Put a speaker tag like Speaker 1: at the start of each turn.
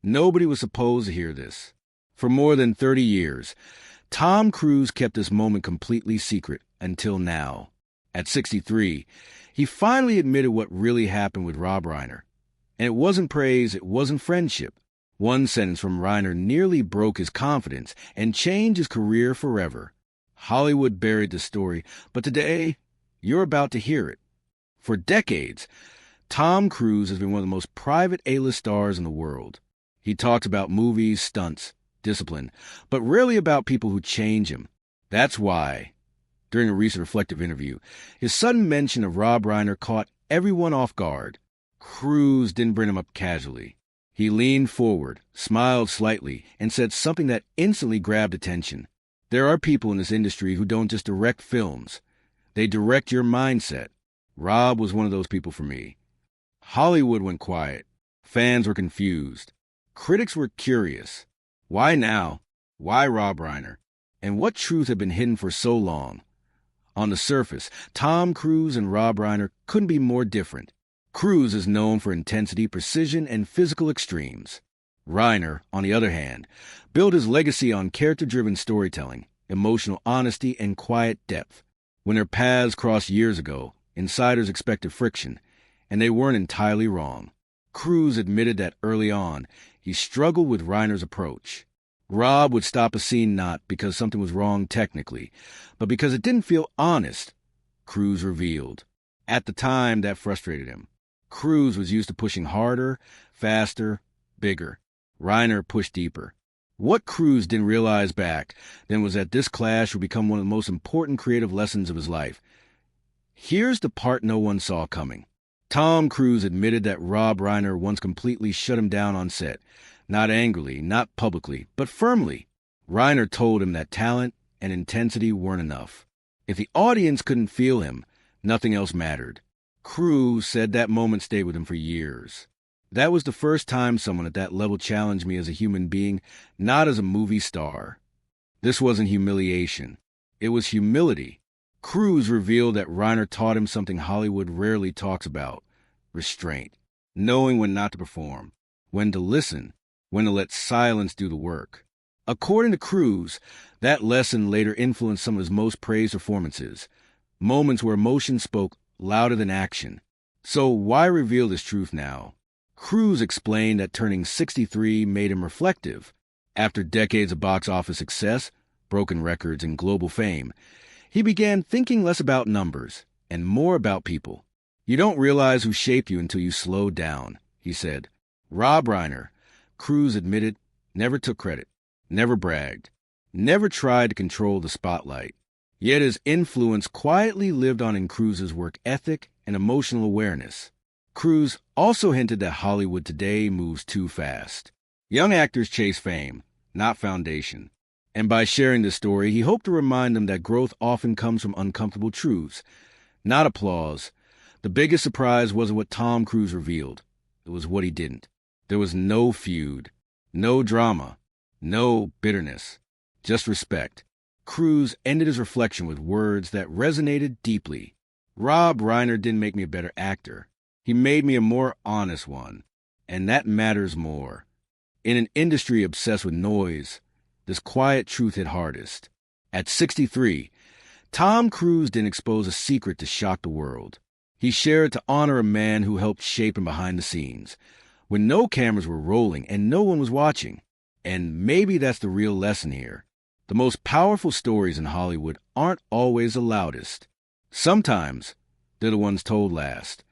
Speaker 1: Nobody was supposed to hear this. For more than 30 years, Tom Cruise kept this moment completely secret until now. At 63, he finally admitted what really happened with Rob Reiner. And it wasn't praise, it wasn't friendship. One sentence from Reiner nearly broke his confidence and changed his career forever. Hollywood buried the story, but today, you're about to hear it. For decades, Tom Cruise has been one of the most private A-list stars in the world. He talks about movies, stunts, discipline, but rarely about people who change him. That's why, during a recent reflective interview, his sudden mention of Rob Reiner caught everyone off guard. Cruise didn't bring him up casually. He leaned forward, smiled slightly, and said something that instantly grabbed attention. There are people in this industry who don't just direct films. They direct your mindset. Rob was one of those people for me. Hollywood went quiet. Fans were confused. Critics were curious. Why now? Why Rob Reiner? And what truth had been hidden for so long? On the surface, Tom Cruise and Rob Reiner couldn't be more different. Cruise is known for intensity, precision, and physical extremes. Reiner, on the other hand, built his legacy on character-driven storytelling, emotional honesty, and quiet depth. When their paths crossed years ago, insiders expected friction, and they weren't entirely wrong. Cruise admitted that early on, he struggled with Reiner's approach. Rob would stop a scene not because something was wrong technically, but because it didn't feel honest, Cruise revealed. At the time, that frustrated him. Cruise was used to pushing harder, faster, bigger. Reiner pushed deeper. What Cruise didn't realize back then was that this clash would become one of the most important creative lessons of his life. Here's the part no one saw coming. Tom Cruise admitted that Rob Reiner once completely shut him down on set. Not angrily, not publicly, but firmly. Reiner told him that talent and intensity weren't enough. If the audience couldn't feel him, nothing else mattered. Cruise said that moment stayed with him for years. That was the first time someone at that level challenged me as a human being, not as a movie star. This wasn't humiliation. It was humility. Cruise revealed that Reiner taught him something Hollywood rarely talks about: restraint, knowing when not to perform, when to listen, when to let silence do the work. According to Cruise, that lesson later influenced some of his most praised performances, moments where emotion spoke louder than action. So why reveal this truth now? Cruise explained that turning 63 made him reflective. After decades of box office success, broken records, and global fame, he began thinking less about numbers and more about people. You don't realize who shaped you until you slow down, he said. Rob Reiner, Cruise admitted, never took credit, never bragged, never tried to control the spotlight. Yet his influence quietly lived on in Cruise's work ethic and emotional awareness. Cruise also hinted that Hollywood today moves too fast. Young actors chase fame, not foundation. And by sharing this story, he hoped to remind them that growth often comes from uncomfortable truths, not applause. The biggest surprise wasn't what Tom Cruise revealed. It was what he didn't. There was no feud, no drama, no bitterness, just respect. Cruise ended his reflection with words that resonated deeply. Rob Reiner didn't make me a better actor. He made me a more honest one. And that matters more. In an industry obsessed with noise, this quiet truth hit hardest. At 63, Tom Cruise didn't expose a secret to shock the world. He shared to honor a man who helped shape him behind the scenes, when no cameras were rolling and no one was watching. And maybe that's the real lesson here. The most powerful stories in Hollywood aren't always the loudest. Sometimes they're the ones told last.